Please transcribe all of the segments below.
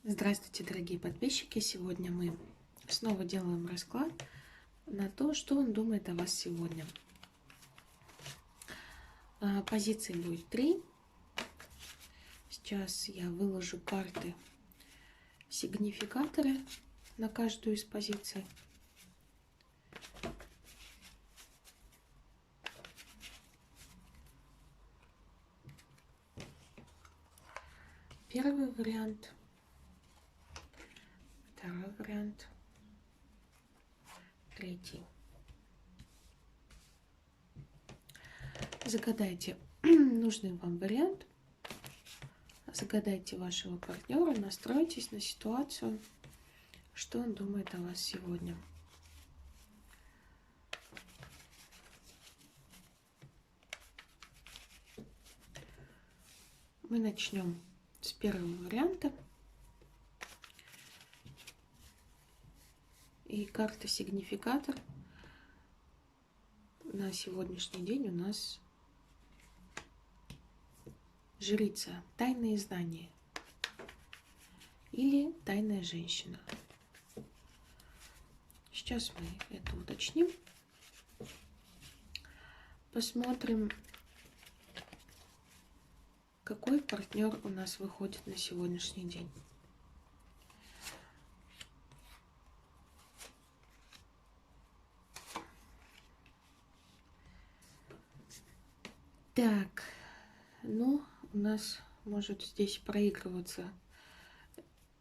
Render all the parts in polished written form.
Здравствуйте, дорогие подписчики! Сегодня мы снова делаем расклад на то, что он думает о вас сегодня. Позиций будет 3. Сейчас я выложу карты сигнификаторы на каждую из позиций. Первый вариант, второй вариант, третий. Загадайте нужный вам вариант, загадайте вашего партнера, настройтесь на ситуацию, что он думает о вас сегодня. Мы начнем с первого варианта. И карта сигнификатор на сегодняшний день у нас жрица, тайные знания или тайная женщина. Сейчас мы это уточним. Посмотрим, какой партнер у нас выходит на сегодняшний день. Так, ну, у нас может здесь проигрываться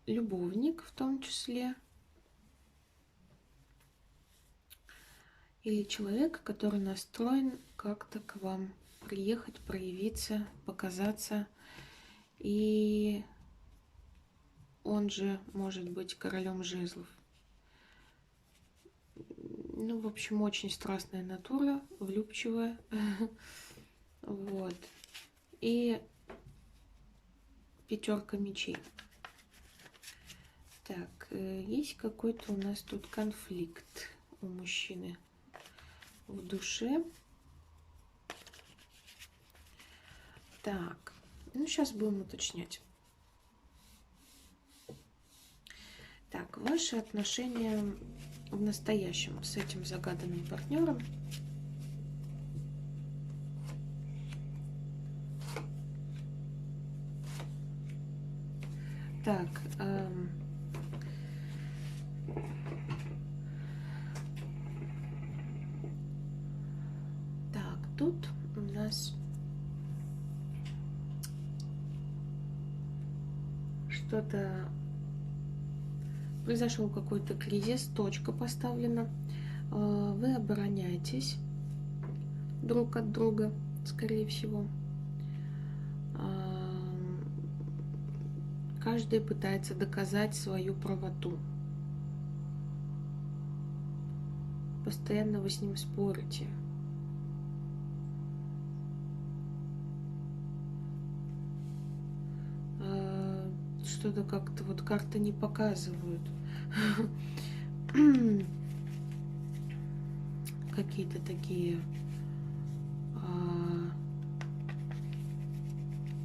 любовник в том числе. Или человек, который настроен как-то к вам приехать, проявиться, показаться. И он же может быть королем жезлов. Ну, в общем, очень страстная натура, влюбчивая. Вот. И пятерка мечей. Так, есть какой-то у нас тут конфликт у мужчины в душе. Так, ну сейчас будем уточнять. Так, ваши отношения в настоящем с этим загаданным партнером. Так, тут у нас что-то произошел, какой-то кризис, точка поставлена. Вы обороняетесь друг от друга, скорее всего. Каждый пытается доказать свою правоту. Постоянно вы с ним спорите. Что-то как-то вот карты не показывают. Какие-то такие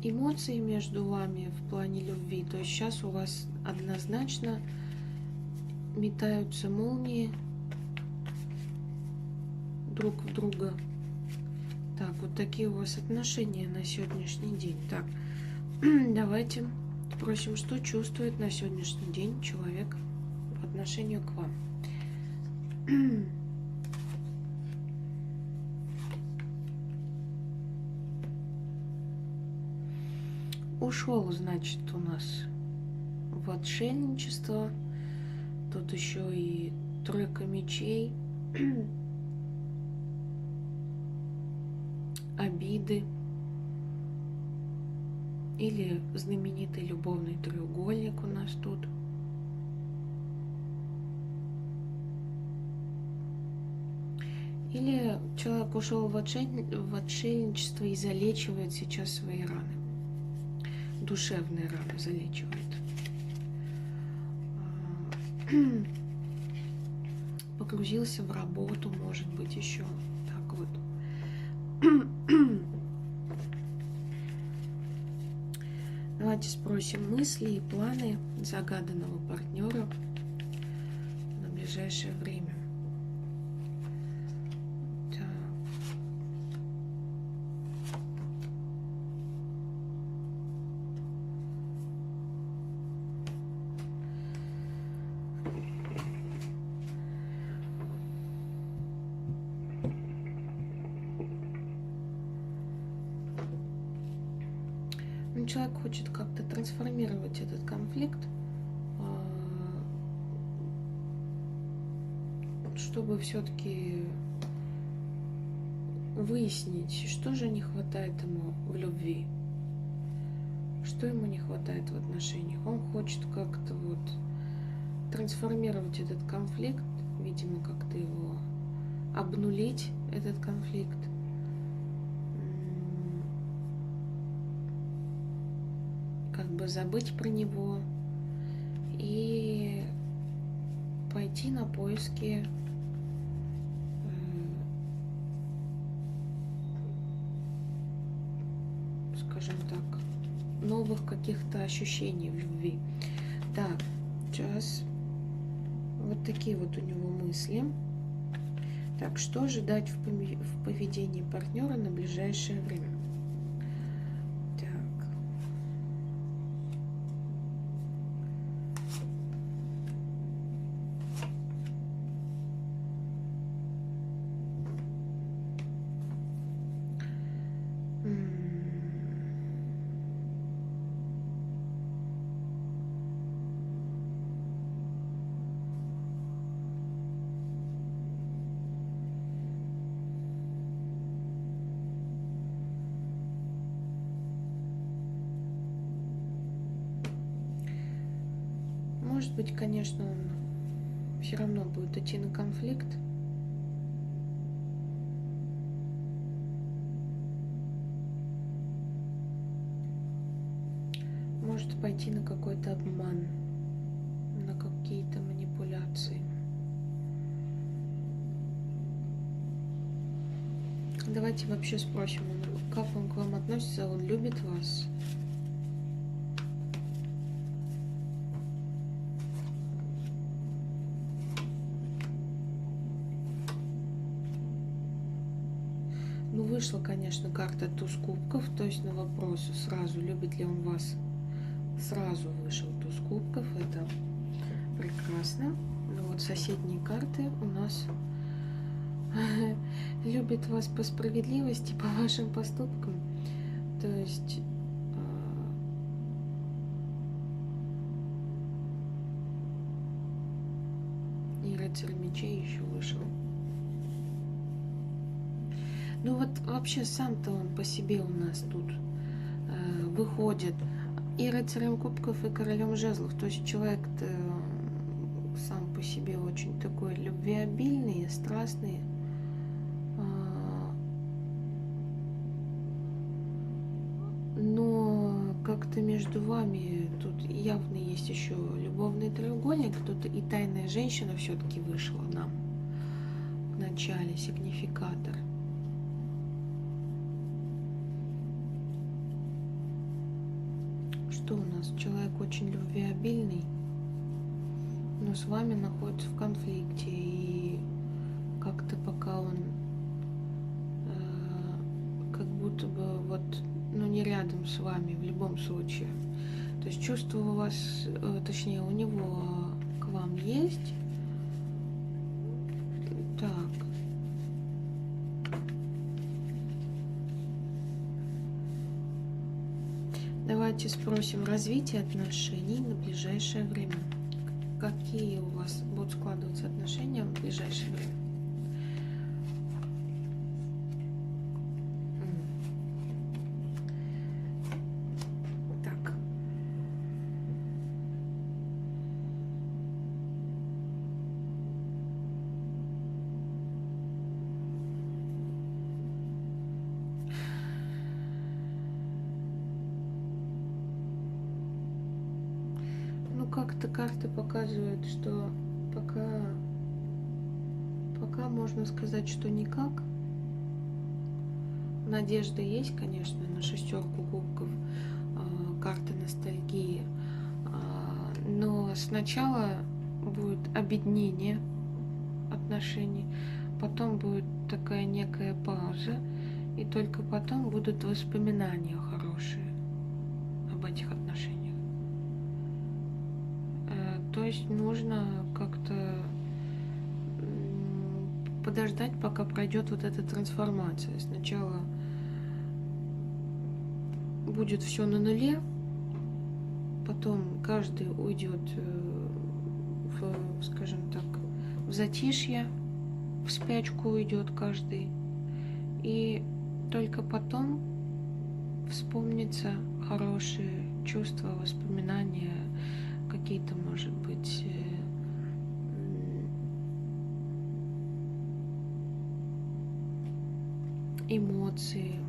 эмоции между вами в плане любви. То есть сейчас у вас однозначно метаются молнии друг в друга. Так, вот такие у вас отношения на сегодняшний день. Так, давайте спросим, что чувствует на сегодняшний день человек по отношению к вам. Ушел, значит, у нас в отшельничество. Тут еще и тройка мечей. Обиды. Или знаменитый любовный треугольник у нас тут. Или человек ушел в отшельничество и залечивает сейчас свои раны. Душевные раны залечивает. Погрузился в работу, может быть, еще. Так вот. Давайте спросим мысли и планы загаданного партнера на ближайшее время. Так. Ну, человек хочет как-то трансформировать этот конфликт, чтобы все-таки выяснить, что же не хватает ему в любви, что ему не хватает в отношениях. Он хочет как-то вот трансформировать этот конфликт, видимо, как-то его обнулить, этот конфликт. Как бы забыть про него и пойти на поиски скажем так, новых каких-то ощущений в любви. Так, сейчас вот такие вот у него мысли. Так, что ожидать в поведении партнера на ближайшее время? Так. Может быть, конечно, он все равно будет идти на конфликт. Может пойти на какой-то обман, на какие-то манипуляции. Давайте вообще спросим, как он к вам относится, он любит вас? Ну, вышла, конечно, карта туз кубков, то есть на вопрос сразу, любит ли он вас, сразу вышел туз кубков, это прекрасно. Ну вот соседние карты у нас любит вас по справедливости, по вашим поступкам, то есть и рыцарь мечей еще вышел. Ну вот вообще сам-то он по себе у нас тут выходит и рыцарем кубков, и королем жезлов. То есть человек-то сам по себе очень такой любвеобильный, страстный. Но как-то между вами тут явно есть еще любовный треугольник. Тут и тайная женщина все-таки вышла нам в начале, сигнификатор. Что у нас? Человек очень любвеобильный, но с вами находится в конфликте, и как-то пока он как будто бы вот, ну, не рядом с вами в любом случае. То есть чувство у вас, точнее, у него к вам есть. Так. Давайте спросим развитие отношений на ближайшее время. Какие у вас будут складываться отношения в ближайшее время? Так. Как-то карты показывают, что пока можно сказать, что никак. Надежда есть, конечно, на шестерку кубков. карта ностальгии. Но сначала будет объединение отношений, потом будет такая некая пауза, и только потом будут воспоминания хорошие об этих отношениях. То есть нужно как-то подождать, пока пройдет вот эта трансформация. Сначала будет все на нуле, потом каждый уйдет в, скажем так, в затишье, в спячку уйдет каждый, и только потом вспомнится хорошие чувства, воспоминания, какие-то, может быть, эмоции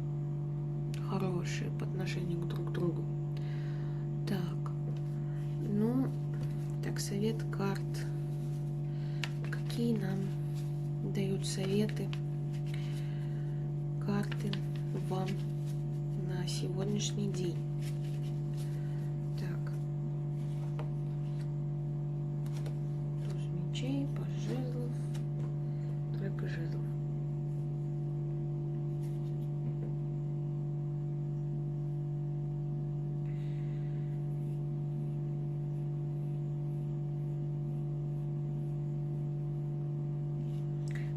хорошие по отношению друг к другу. Так, ну, так, совет карт. Какие нам дают советы карты вам на сегодняшний день? Так, туз мечей, паж жезлов, тройка жезлов.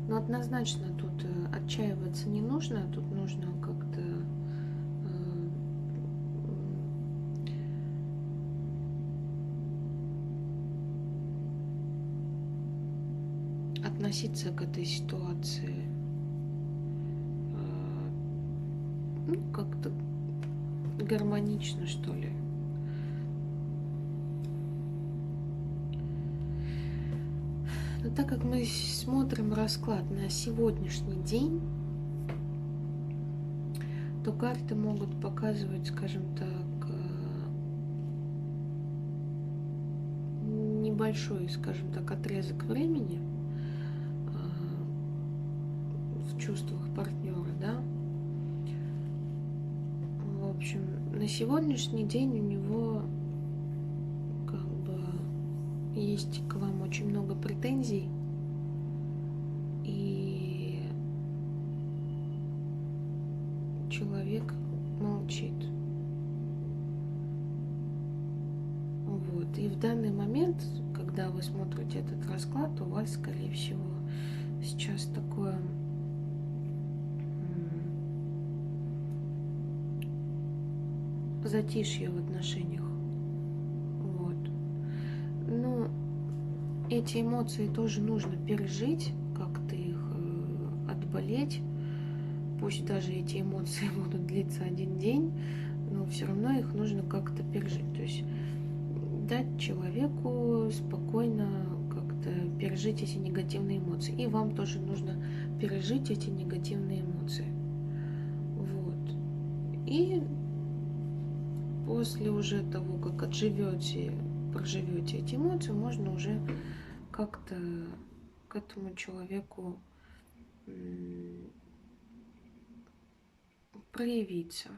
Но однозначно тут отчаиваться не нужно, тут нужно как-то относиться к этой ситуации ну, как-то гармонично, что ли. Но так как мы смотрим расклад на сегодняшний день, то карты могут показывать, скажем так, небольшой, скажем так, отрезок времени в чувствах партнера, да. В общем, на сегодняшний день у него как бы есть к вам очень много претензий, и человек молчит. Вот. И в данный момент, когда вы смотрите этот расклад, у вас, скорее всего, сейчас такое затишье в отношениях. Вот. Но эти эмоции тоже нужно пережить, как-то их отболеть. Пусть даже эти эмоции будут длиться один день, но все равно их нужно как-то пережить. То есть дать человеку спокойно как-то пережить эти негативные эмоции. И вам тоже нужно пережить эти негативные эмоции. Вот. И после уже того, как отживете, проживете эти эмоции, можно уже как-то к этому человеку проявиться,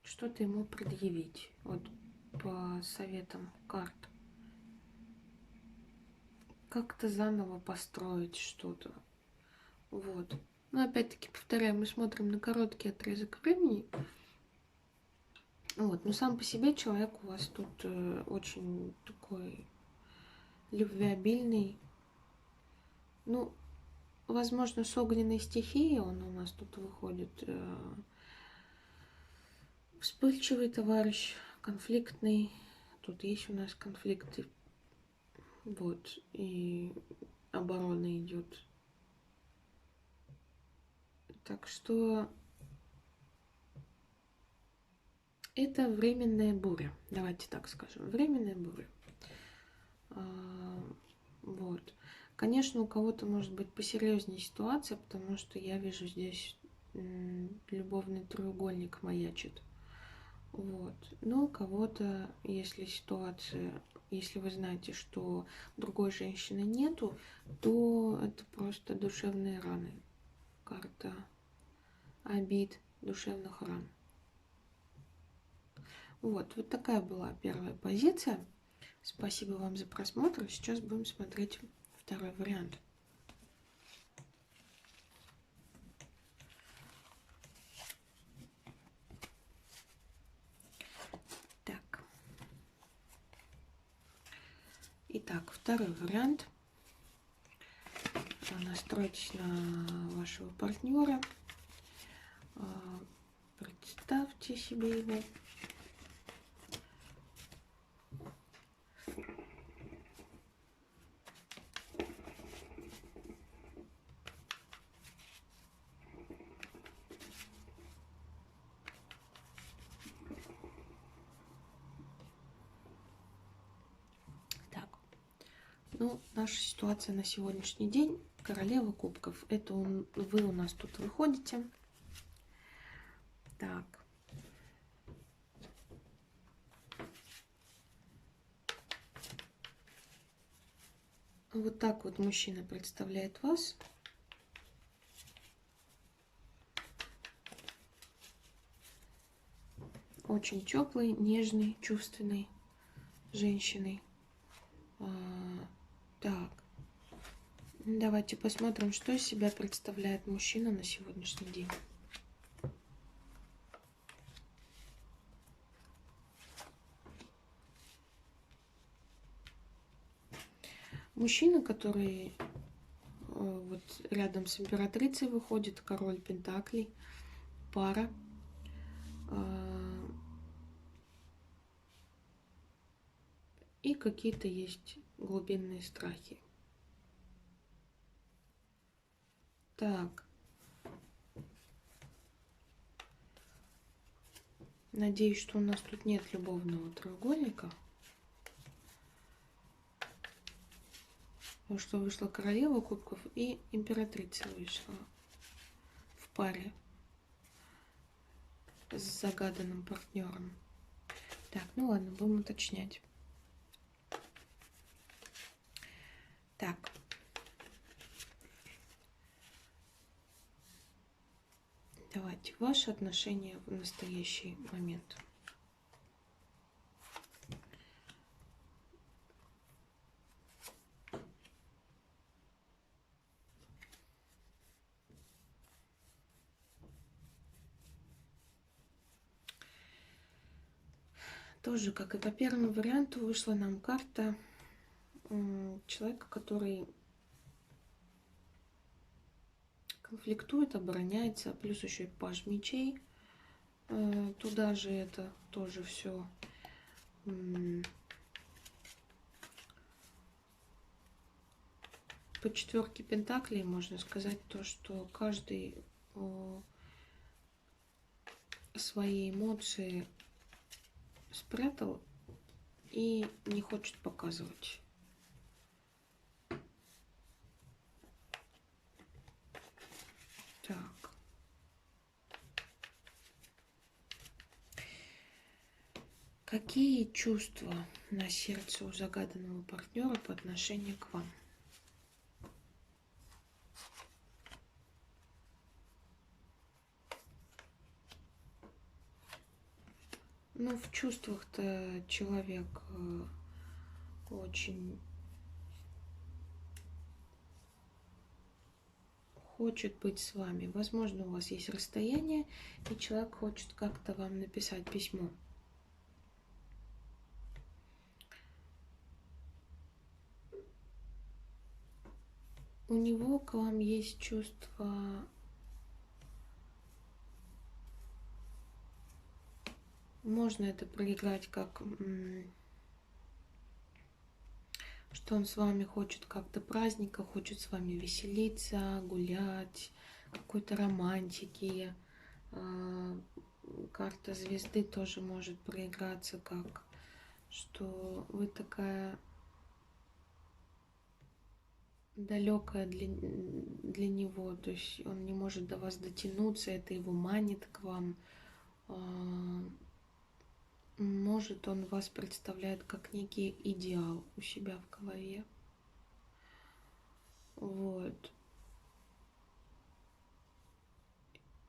что-то ему предъявить, вот по советам карт, как-то заново построить что-то, вот. Но опять-таки, повторяю, мы смотрим на короткий отрезок времени, вот, но сам по себе человек у вас тут очень такой любвеобильный, ну, возможно, с огненной стихией он у нас тут выходит. Вспыльчивый товарищ, конфликтный. Тут есть у нас конфликты. Вот. И оборона идет. Так что это временная буря. Давайте так скажем. Временная буря. Вот. Конечно, у кого-то может быть посерьезнее ситуация, потому что я вижу здесь любовный треугольник маячит. Вот. Но у кого-то, если ситуация, если вы знаете, что другой женщины нету, то это просто душевные раны. Карта обид, душевных ран. Вот такая была первая позиция. Спасибо вам за просмотр. Сейчас будем смотреть второй вариант. Так. Итак, второй вариант. Настройтесь на вашего партнера. Представьте себе его. Ну, наша ситуация на сегодняшний день. Королева кубков. Это вы у нас тут выходите. Так. Вот так вот мужчина представляет вас. Очень теплый, нежный, чувственный женщиной. Так. Давайте посмотрим, что из себя представляет мужчина на сегодняшний день. Мужчина, который вот рядом с императрицей выходит, король пентаклей, пара. И какие-то есть глубинные страхи. Так. Надеюсь, что у нас тут нет любовного треугольника. Потому что вышла королева кубков и императрица вышла в паре с загаданным партнером. Так, ну ладно, будем уточнять. Так. Давайте ваши отношения в настоящий момент. Тоже, как и по первому варианту, вышла нам карта человека, который конфликтует, обороняется, плюс еще и паж мечей. Туда же это тоже все по четверке пентаклей можно сказать то, что каждый свои эмоции спрятал и не хочет показывать. Так. Какие чувства на сердце у загаданного партнера по отношению к вам? Ну, в чувствах-то человек очень хочет быть с вами. Возможно, у вас есть расстояние, и человек хочет как-то вам написать письмо. У него к вам есть чувство, можно это проиграть как, что он с вами хочет как-то праздника, хочет с вами веселиться, гулять, какой-то романтики. Карта звезды тоже может проиграться как, что вы такая далекая для него, то есть он не может до вас дотянуться, это его манит к вам. Может, он вас представляет как некий идеал у себя в голове. Вот.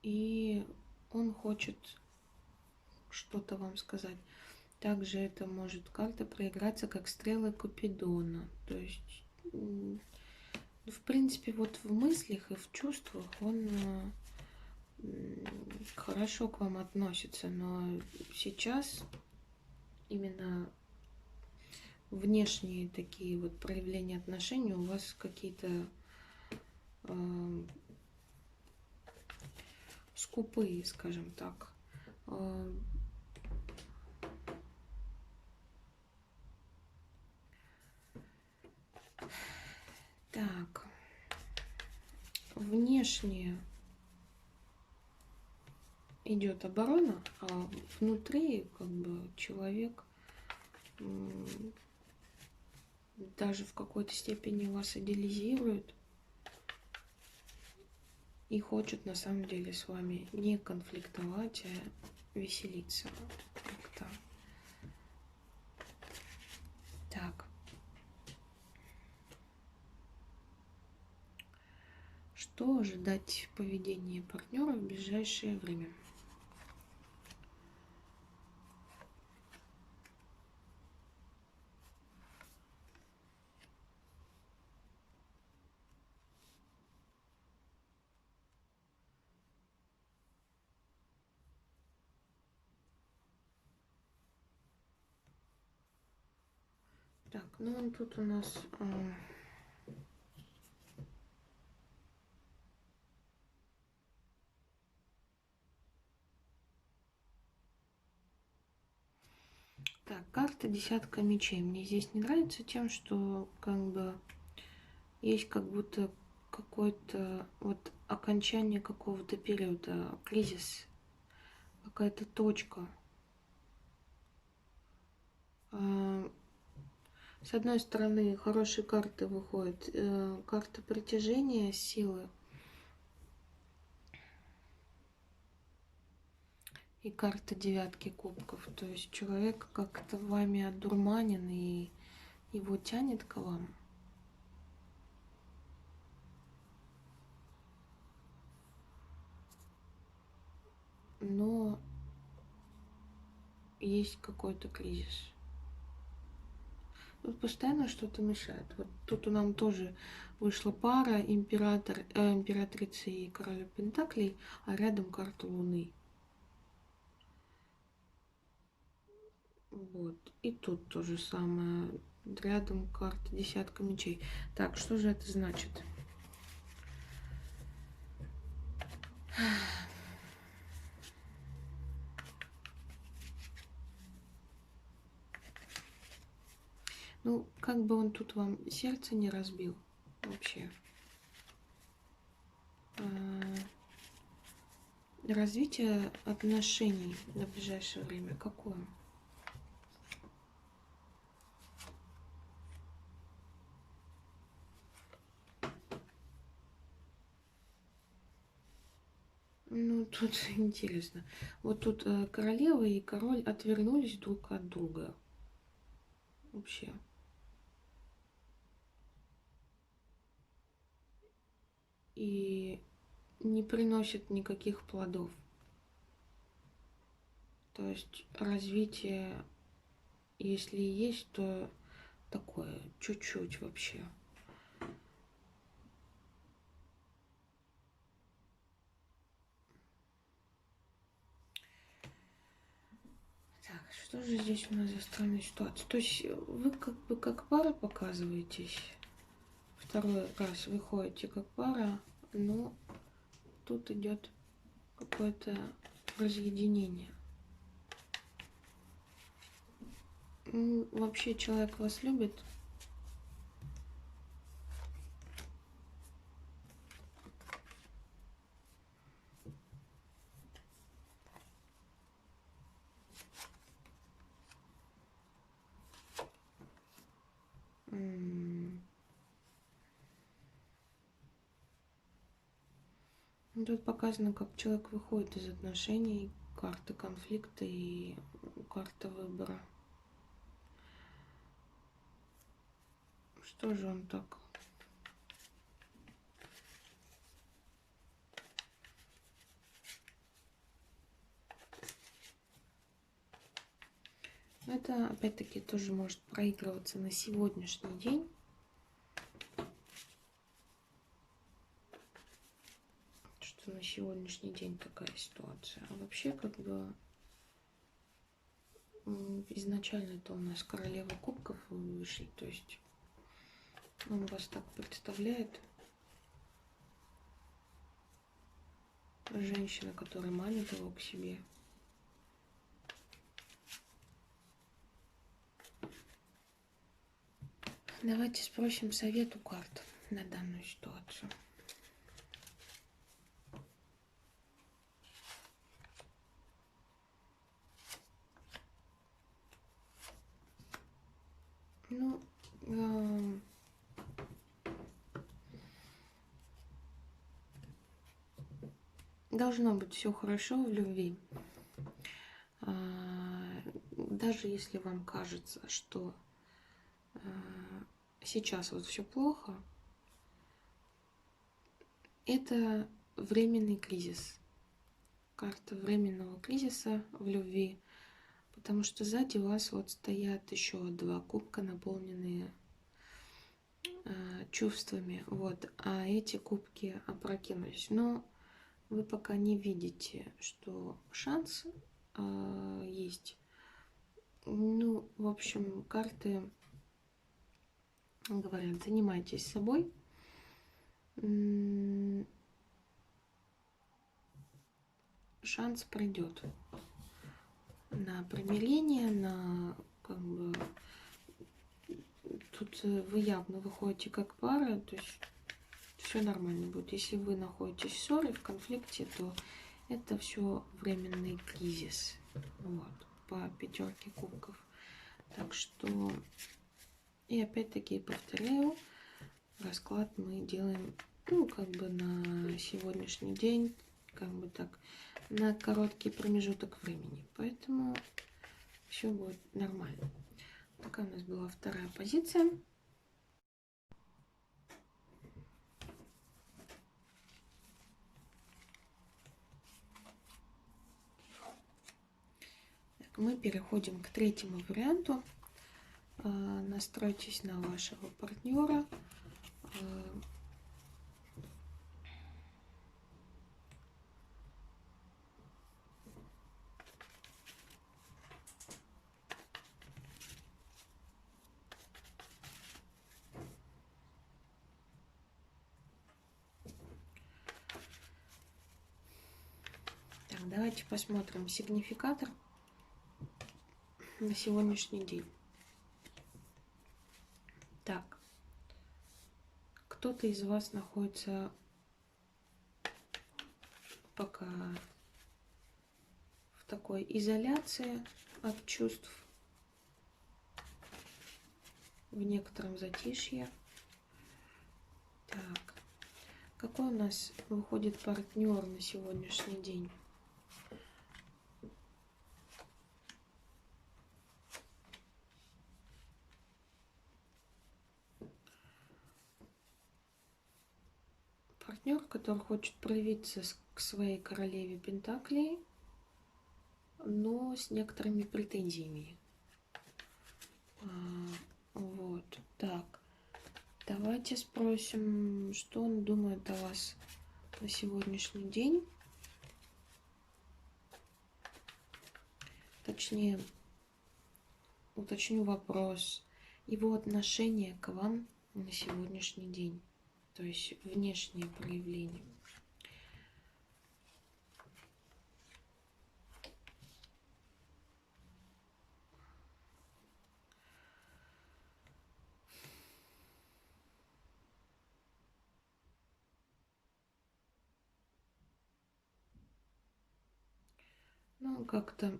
И он хочет что-то вам сказать. Также это может карта проиграться как стрелы Купидона. То есть, в принципе, вот в мыслях и в чувствах он хорошо к вам относится, но сейчас именно внешние такие вот проявления отношений у вас какие-то скупые, скажем так. Так, внешне идет оборона, а внутри как бы человек даже в какой-то степени вас идеализирует и хочет на самом деле с вами не конфликтовать, а веселиться как-то. Так. Что ожидать в поведении партнера в ближайшее время? Так, ну он тут у нас так, карта десятка мечей. Мне здесь не нравится тем, что как бы есть как будто какое-то вот окончание какого-то периода, кризис, какая-то точка. С одной стороны, хорошие карты выходят. Карта притяжения, силы. И карта девятки кубков. То есть человек как-то вами одурманен, и его тянет к вам. Но есть какой-то кризис. Тут постоянно что-то мешает. Вот тут у нам тоже вышла пара императрицы и короля Пентаклей, а рядом карта Луны. Вот. И тут то же самое. Рядом карта десятка мечей. Так, что же это значит? Ну, как бы он тут вам сердце не разбил вообще. Развитие отношений на ближайшее время какое? Ну, тут интересно. Вот тут королева и король отвернулись друг от друга. Вообще. И не приносят никаких плодов. То есть развитие, если и есть, то такое, чуть-чуть вообще. Так, что же здесь у нас за странная ситуация? То есть вы как бы как пара показываетесь. Второй раз выходите как пара, но тут идет какое-то разъединение. Ну, вообще человек вас любит. Тут показано, как человек выходит из отношений, карта конфликта и карта выбора. Что же он так? Это это опять-таки тоже может проигрываться на сегодняшний день. Что на сегодняшний день такая ситуация. А вообще, как бы, изначально это у нас королева кубков вышли, то есть он вас так представляет. Женщина, которая манит его к себе. Давайте спросим совет у карт на данную ситуацию. Ну, должно быть все хорошо в любви. Даже если вам кажется, что сейчас вот все плохо, это временный кризис. Карта временного кризиса в любви. Потому что сзади вас вот стоят еще 2 кубка, наполненные чувствами. Вот. А эти кубки опрокинулись. Но вы пока не видите, что шанс есть. Ну, в общем, карты говорят, занимайтесь собой. Шанс придет на примирение, на как бы тут вы явно выходите как пара, то есть все нормально будет. Если вы находитесь в ссоре, в конфликте, то это все временный кризис. Вот, по 5 кубков. Так что, и опять-таки повторяю, расклад мы делаем, ну, как бы на сегодняшний день, как бы так, на короткий промежуток времени. Поэтому все будет нормально. Такая у нас была вторая позиция. Так, мы переходим к третьему варианту. Настройтесь на вашего партнера. Так, давайте посмотрим сигнификатор на сегодняшний день. Так, кто-то из вас находится пока в такой изоляции от чувств, в некотором затишье. Так, какой у нас выходит партнер на сегодняшний день? Партнер, который хочет проявиться к своей королеве Пентаклей, но с некоторыми претензиями. Вот, так. Давайте спросим, что он думает о вас на сегодняшний день. Точнее, уточню вопрос. Его отношение к вам на сегодняшний день. То есть внешнее проявление. Ну, как-то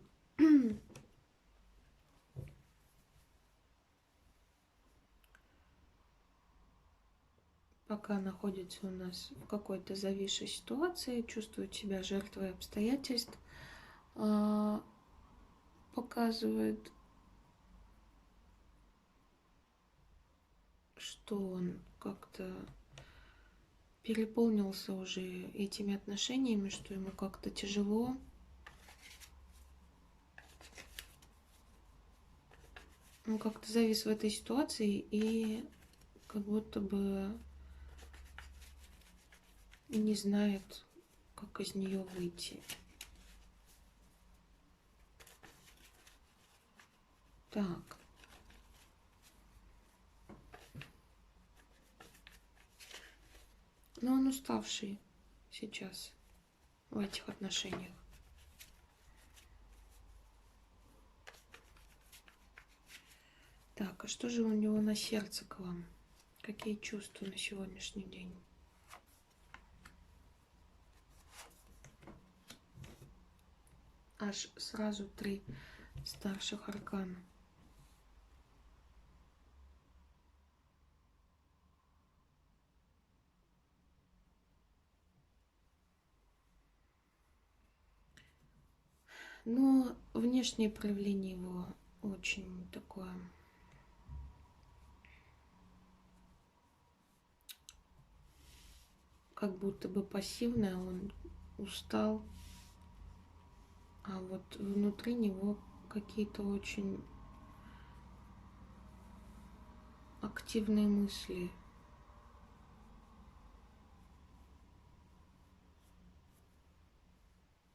пока находится у нас в какой-то зависшей ситуации, чувствует себя жертвой обстоятельств, показывает, что он как-то переполнился уже этими отношениями, что ему как-то тяжело. Он как-то завис в этой ситуации и как будто бы не знает, как из нее выйти. Так. Но он уставший сейчас в этих отношениях. Так, а что же у него на сердце к вам? Какие чувства на сегодняшний день? Аж сразу 3 старших аркана. Но внешнее проявление его очень такое как будто бы пассивное, он устал, а вот внутри него какие-то очень активные мысли.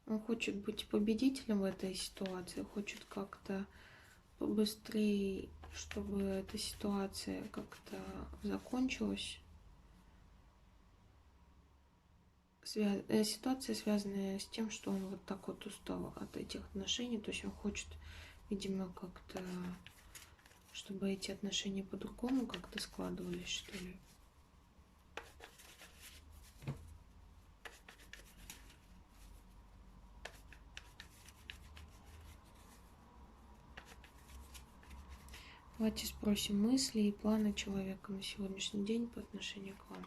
Он хочет быть победителем в этой ситуации, хочет как-то побыстрее, чтобы эта ситуация как-то закончилась. Ситуация, связанная с тем, что он вот так вот устал от этих отношений. То есть он хочет, видимо, как-то, чтобы эти отношения по-другому как-то складывались, что ли. Давайте спросим мысли и планы человека на сегодняшний день по отношению к вам.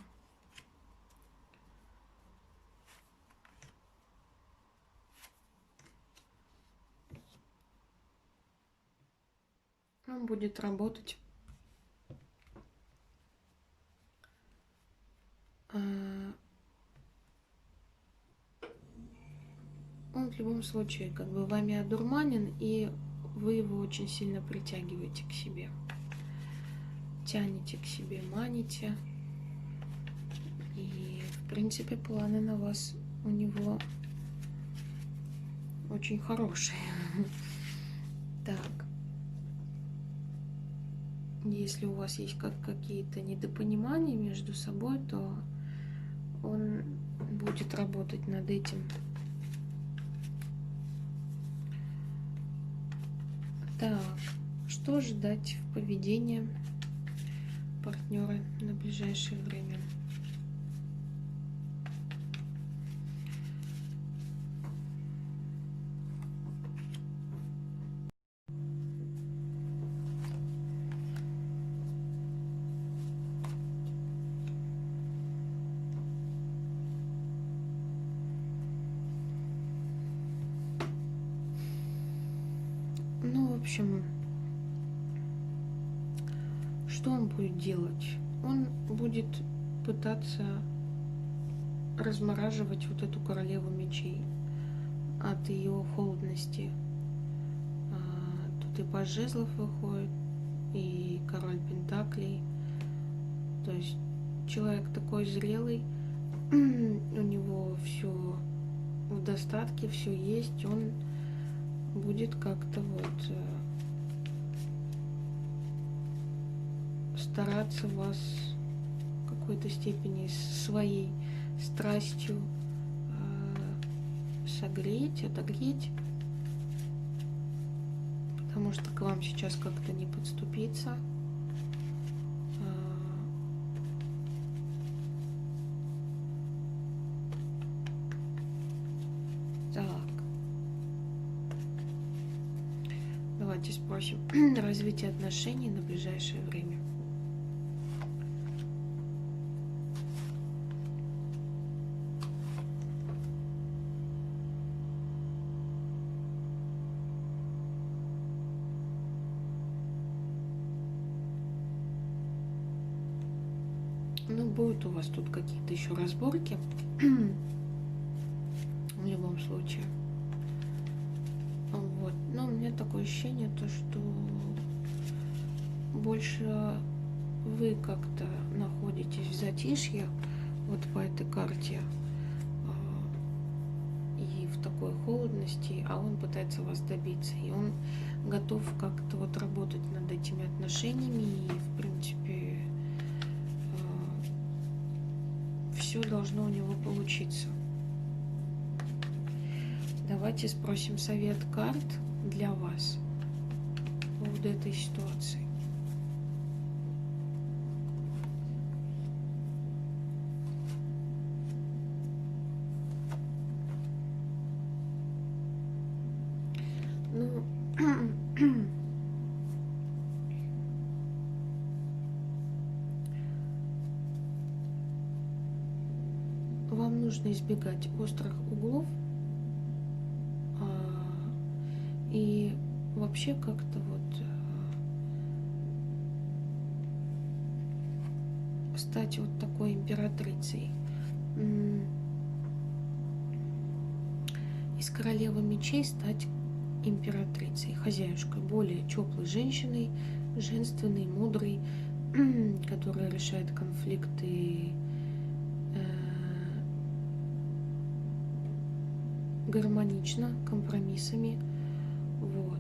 Он будет работать. Он в любом случае как бы вами одурманен, и вы его очень сильно притягиваете к себе. Тянете к себе, маните. И, в принципе, планы на вас у него очень хорошие. Так. Если у вас есть какие-то недопонимания между собой, то он будет работать над этим. Так, что ждать в поведении партнера на ближайшее время? Ну, в общем, что он будет делать? Он будет пытаться размораживать вот эту королеву мечей от ее холодности. Тут и паж жезлов выходит, и король пентаклей. То есть человек такой зрелый, у него все в достатке, все есть, он будет как-то вот стараться вас в какой-то степени своей страстью согреть, отогреть, потому что к вам сейчас как-то не подступиться. Так. Давайте спросим развитие отношений на ближайшее время. Ну, будут у вас тут какие-то еще разборки. В любом случае. Вот. Но у меня такое ощущение, то, что больше вы как-то находитесь в затишье вот по этой карте и в такой холодности, а он пытается вас добиться, и он готов как-то вот работать над этими отношениями, и в принципе все должно у него получиться. Давайте спросим совет карт для вас по поводу этой ситуации. Ну, вам нужно избегать острых углов и вообще как-то вот стать вот такой императрицей. Из королевы мечей стать императрицей, хозяюшкой, более теплой женщиной, женственной, мудрой, которая решает конфликты гармонично, компромиссами. Вот.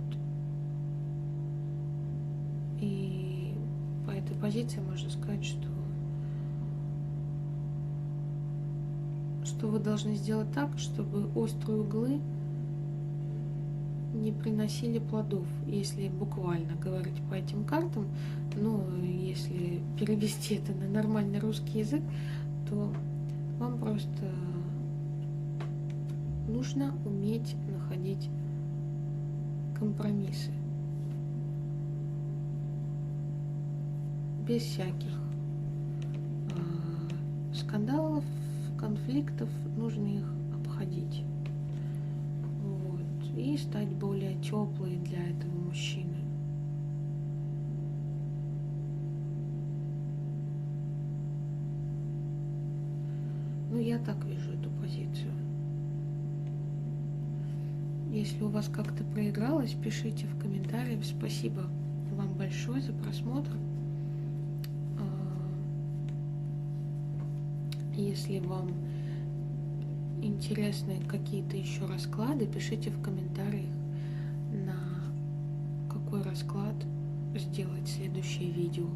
И по этой позиции можно сказать, что вы должны сделать так, чтобы острые углы не приносили плодов, если буквально говорить по этим картам. Но если перевести это на нормальный русский язык, то вам просто нужно уметь находить компромиссы без всяких скандалов, конфликтов. Нужно их обходить, вот, и стать более теплой для этого мужчины. Ну, я так вижу эту позицию. Если у вас как-то проигралось, пишите в комментариях. Спасибо вам большое за просмотр. Если вам интересны какие-то еще расклады, пишите в комментариях, на какой расклад сделать следующее видео.